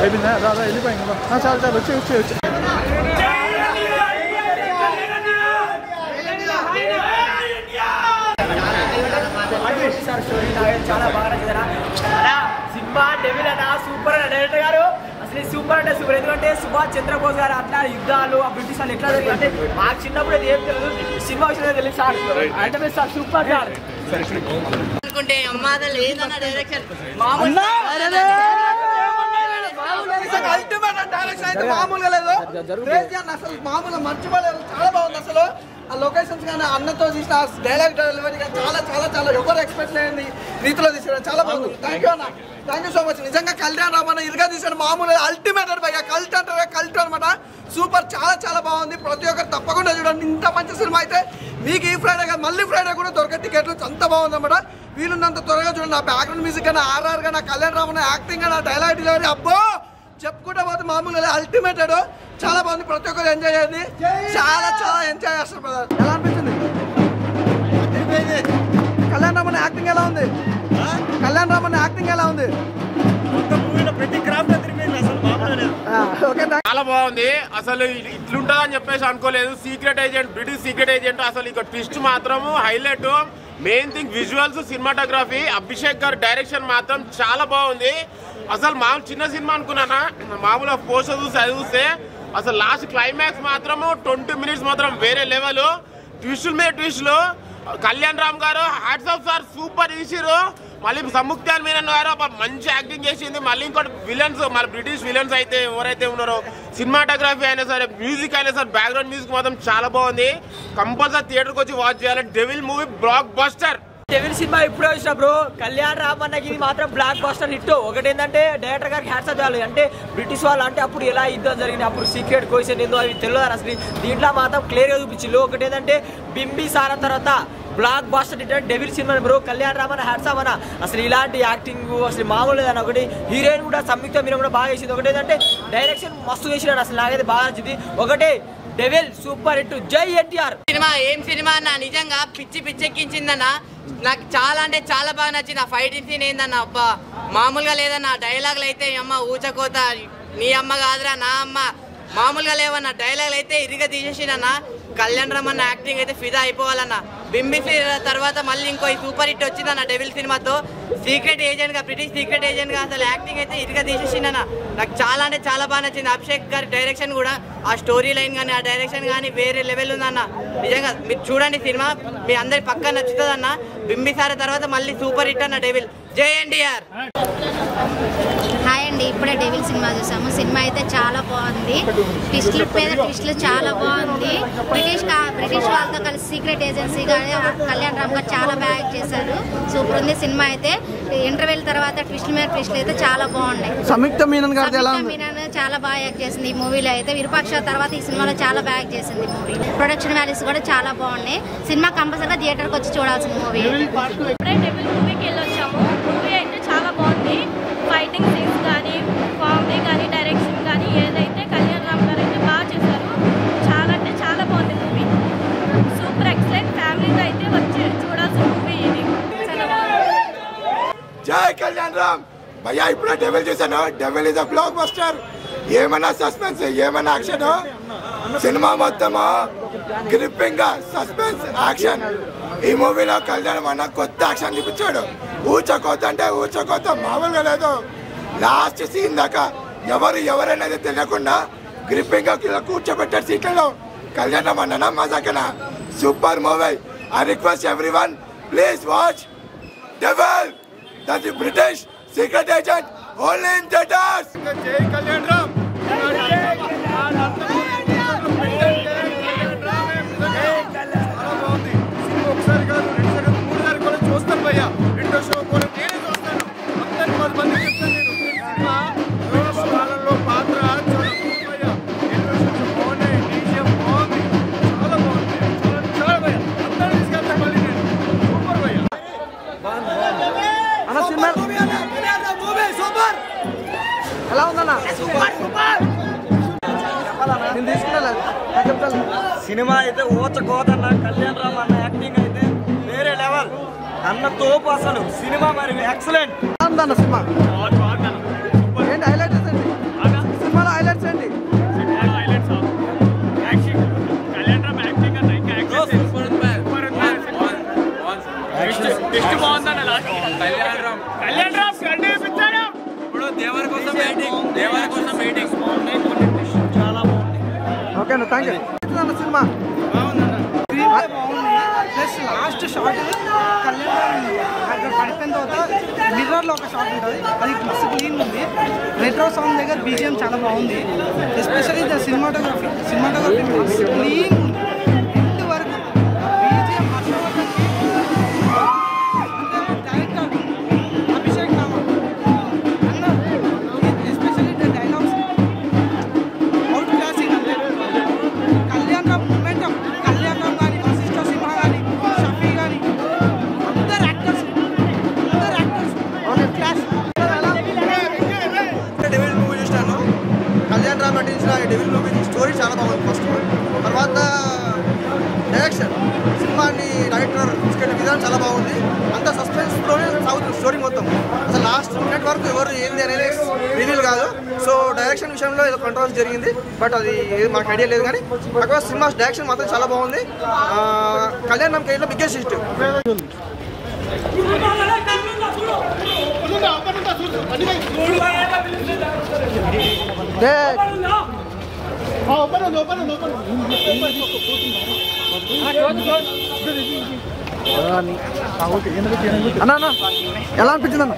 అయిపోయిందా దాదా వెళ్ళిపోయింది చాలు చాలు వచ్చి వచ్చి వచ్చి చాలా బాగా నచ్చిందనా సినిమా డెవిల్ అన్న సూపర్ అన్న డైరెక్టర్ గారు అసలు సూపర్ అంటే సూపర్ ఎందుకంటే సుభాష్ చంద్రబోస్ గారు అట్లా యుద్ధాలు ఆ బ్రిటిష్ వాళ్ళు ఎట్లా జరిగింది అంటే మాకు చిన్నప్పుడు ఏం తెలియదు సినిమా విషయంలో తెలియదు సార్ అంటే సార్ సూపర్ సార్ అనుకుంటే అమ్మాదలు ఏదన్నా డైరెక్షన్ అల్టిమేట్ డైరెక్షన్ అయితే మామూలుగా లేదు అసలు మామూలుగా మర్చిపోలేదు చాలా బాగుంది అసలు ఆ లొకేషన్స్ కానీ అన్నతో తీసిన డైలాగ్ డెలివరీ కానీ చాలా చాలా చాలా ఎవరు ఎక్స్పెక్ట్ లేని రీతిలో తీసారు చాలా బాగుంది థ్యాంక్ యూ అన్న థ్యాంక్ యూ సో మచ్ నిజంగా కళ్యాణ్ రామన్న ఇరుగా తీసాడు మామూలుగా అల్టిమేట్ భయ్య కల్ట్ అంటారు కల్ట్ అనమాట సూపర్ చాలా చాలా బాగుంది ప్రతి ఒక్కరు తప్పకుండా చూడండి ఇంత మంచి సినిమా అయితే మీకు ఈ ఫ్రైడే కాదు మళ్ళీ ఫ్రైడే కూడా దొరికే టికెట్లు అంత బాగుంది అనమాట వీలున్నంత త్వరగా చూడండి ఆ బ్యాక్గ్రౌండ్ మ్యూజిక్ కానీ ఆర్ఆర్ కానీ కళ్యాణ్ రామన్న యాక్టింగ్ కానీ డైలాగ్ డెలివరీ అబ్బో చెప్పుకుంటే పోతే మామూలుగా అల్టిమేటెడ్ చాలా బాగుంది ప్రతి ఒక్కరు ఎంజాయ్ చేయండి చాలా చాలా ఎంజాయ్ చేస్తారు బ్రదర్ ఎలా అనిపించింది కళ్యాణ్ రామన్ యాక్టింగ్ ఎలా ఉంది కళ్యాణ్ రామన్ యాక్టింగ్ ఎలా ఉంది చాలా బాగుంది అసలు ఇట్లుంటదని చెప్పేసి అనుకోలేదు secret agent British secret agent అసలు ఇక ట్విస్ట్ మాత్రం highlight main thing visuals cinematography Abhishek గారి డైరెక్షన్ మాత్రం చాలా బాగుంది అసలు మామూలు చిన్న సినిమా అనుకున్నానా మామూలుగా పోస్టర్ చూస్తే అసలు లాస్ట్ క్లైమాక్స్ మాత్రము 20 మినిట్స్ మాత్రం వేరే లెవెల్ ట్విస్టుల మీద ట్విస్టులు కళ్యాణ్ రామ్ గారు హ్యాట్స్ ఆఫ్ సార్ సూపర్ తీసిరు మళ్ళీ సముక్తాన్ మీనన్ గారు మంచి యాక్టింగ్ చేసింది మళ్ళీ ఇంకోటి విలన్స్ మన బ్రిటిష్ విలన్స్ అయితే ఎవరైతే ఉన్నారో సినిమాటోగ్రఫీ అయినా సరే మ్యూజిక్ అయినా సరే బ్యాక్గ్రౌండ్ మ్యూజిక్ మాత్రం చాలా బాగుంది కంపల్సరీ థియేటర్కి వచ్చి వాచ్ చేయాలి devil movie block buster devil cinema ఇప్పుడే వచ్చిన బ్రో కళ్యాణ్ రామన్నకి ఇది మాత్రం బ్లాక్ బస్టర్ హిట్ ఒకటి ఏంటంటే డైరెక్టర్ గారికి హ్యాట్స్ ఆఫ్ చేయాలి అంటే బ్రిటిష్ వాళ్ళు అంటే అప్పుడు ఎలా యుద్ధం జరిగింది అప్పుడు సీక్రెట్ క్వశ్చన్ ఏందో అవి తెలియదు అసలు దీంట్లో మాత్రం క్లియర్గా చూపించింది ఒకటి ఏంటంటే బింబిసారా తర్వాత blockbuster hit devil cinema bro Kalyan రామన్న హ్యాట్స్ ఆఫ్ అన్న అసలు ఇలాంటి యాక్టింగ్ అసలు మామూలు లేదన్న ఒకటి హీరోయిన్ కూడా సంయుక్త మీన కూడా బాగా చేసింది ఒకటి ఏంటంటే డైరెక్షన్ మస్తు చేసినాడు అసలు నాకైతే బాగా నచ్చింది ఒకటి డెవిల్ సూపర్ హిట్ జై ఎన్టీఆర్ సినిమా ఏం సినిమా అన్న నిజంగా పిచ్చి పిచ్చెక్కించిందన్న నాకు చాలా అంటే చాలా బాగా నచ్చింది ఆ ఫైటింగ్ సీన్ ఏందన్న అబ్బా మామూలుగా లేదన్న డైలాగులు అయితే అమ్మ ఊచకోత నీ అమ్మ కాదురా నా అమ్మ మామూలుగా లేవన్న డైలాగులు అయితే ఇరిగా తీసేసిందన్న కళ్యాణ్ రామన్న యాక్టింగ్ అయితే ఫిదా అయిపోవాలన్న బింబిసి తర్వాత మళ్ళీ ఇంకో సూపర్ హిట్ వచ్చిందన్న డెవిల్ సినిమాతో సీక్రెట్ ఏజెంట్ గా బ్రిటిష్ సీక్రెట్ ఏజెంట్ గా అసలు యాక్టింగ్ అయితే ఇరిగా తీసేసిందన్న నాకు చాలా అంటే చాలా బాగా నచ్చింది అభిషేక్ గారి డైరెక్షన్ కూడా ఆ స్టోరీ లైన్ కానీ ఆ డైరెక్షన్ కానీ వేరే లెవెల్ ఉందన్న నిజంగా మీరు చూడండి సినిమా మీ అందరి పక్కా నచ్చుతుంది అన్న బింబిసారా తర్వాత మళ్ళీ సూపర్ హిట్ అన్న డెవిల్ జై ఎన్టీఆర్ హాయ్ అండి ఇప్పుడే డెవిల్ సినిమా చూసాము సినిమా అయితే చాలా బాగుంది ట్విస్టులు పేద ట్విస్టులు చాలా బాగుంది బ్రిటిష్ వాళ్ళతో కలిసి సీక్రెట్ ఏజెన్సీ కానీ కళ్యాణ్ రామ్ గారు చాలా బాగా యాక్ట్ చేశారు సూపర్ ఉంది సినిమా అయితే ఇంటర్వెల్ తర్వాత ట్విస్టుల మీద ట్విస్టులు అయితే చాలా బాగున్నాయి సంయుక్త మీనన్ చాలా బాగా యాక్ట్ చేసింది ఈ మూవీలో అయితే విరూపాక్ష తర్వాత ఈ సినిమాలో చాలా బాగా యాక్ట్ చేసింది మూవీ ప్రొడక్షన్ వాల్యూస్ కూడా చాలా బాగున్నాయి సినిమా కంపల్సరీగా థియేటర్కి వచ్చి చూడాల్సిన మూవీ మూవీకి వెళ్ళొచ్చాము మూవీ అయితే చాలా బాగుంది ఫైటింగ్ సీన్స్ కానీ కామెడీ కానీ డైరెక్షన్ కానీ ఏదైతే కళ్యాణ్ రామ్ గారు అయితే బాగా చేశారు చాలా అంటే చాలా బాగుంది మూవీ సూపర్ ఎక్సలెంట్ ఫ్యామిలీతో అయితే వచ్చి చూడాల్సిన మూవీ ఇది చాలా బాగుంది జై కళ్యాణ్ రామ్ భయ్యా ఇప్పుడే డెవిల్ చూసాను devil is a block buster ఏమన్నా సస్పెన్స్ ఏమన్నా యాక్షన్ సినిమా మొత్తము గ్రిప్పింగ్ గా సస్పెన్స్ యాక్షన్ ఈ మూవీలో కళ్యాణ్ అన్న కొత్త యాక్షన్ చూపించాడు ఊచకోత అంటే ఊచకోత మామూలుగా లేదు లాస్ట్ సీన్ దాకా ఎవరనేది తెలియకుండా గ్రిప్పింగ్ గా కూర్చోబెట్టాడు సీట్లలో కళ్యాణ్ అన్న మజాకనా super movie I request everyone please watch Devil that the British secret agent only in theaters జై కళ్యాణ్ రామ్ ఒకసారి కాదు 2 సార్లు 3 సార్లు కూడా చూస్తాను భయ్యా రెండో షో కూడా నేనే చూస్తాను అందరికి 10 మంది చెప్తాను నేను సినిమా వాళ్ళలో పాత్ర భయ్యా బాగున్నాయి డీజీఎం బాగుంది చాలా బాగుంది చాలా భయ్యా అందరూ తీసుకెళ్తాను మళ్ళీ నేను సూపర్ భయ్యా అన్న సినిమా సూపర్ ఎలా ఉందన్న నేను తీసుకున్నా సినిమా అయితే ఊచకోదన్న కళ్యాణ్ రామ్ అన్న యాక్టింగ్ అయితే వేరే లెవెల్ అన్న తోపు అసలు సినిమా మరి ఎక్సలెంట్ ఉందన్న సినిమా ఏంటి హైలైట్ ఇప్పుడు దేవర కోసం వెయిటింగ్ చాలా బాగుంది. ఓకేనా, thank you. Cinema plus last shot Kalyan అక్కడ పడిపోయిన తర్వాత మిర్రర్లో ఒక షాట్ ఉంటుంది, అది మస్తు క్లీన్ ఉంది. రెట్రో సాంగ్ దగ్గర బీజిఎం చాలా బాగుంది. ఎస్పెషల్లీ ద సినిమాటోగ్రఫీ మస్తు క్లీన్ ఉంది. ఇంటి వరకు బీజిఎం డైరెక్టర్ అభిషేక్ నామా అన్న, ఎస్పెషల్లీ ద డైలాగ్స్ అవుట్ క్లాసింగ్ అంటే కళ్యాణ్ రామ్ మూమెంటం, కళ్యాణ్ రామ్ కానీ వశిష్ఠ సింహ కానీ షఫీ కానీ అందరు యాక్టర్స్ క్లాస్. డెవిల్ మూవీ చూసినాను. కళ్యాణ్ రామ్ నటించిన డెవిల్ మూవీ స్టోరీ చాలా బాగుంది. ఫస్ట్ తర్వాత డైరెక్షన్, సినిమాని డైరెక్టర్ తీసుకెళ్ళే విధానం చాలా బాగుంది. అంత సస్పెన్స్లోనే సాగుతుంది స్టోరీ మొత్తం. అసలు లాస్ట్ మినిట్ వరకు ఎవరు ఏంది అనేది రివీల్ కాదు. సో డైరెక్షన్ విషయంలో ఏదో కంట్రోవర్సీ జరిగింది, బట్ అది మాకు ఐడియా లేదు. కానీ అక్కడ సినిమా డైరెక్షన్ మాత్రం చాలా బాగుంది. కళ్యాణ్ రామ్ కెరీర్లో బిగ్గెస్ట్ హిట్. అన్న ఎలా అనిపించింది అన్న?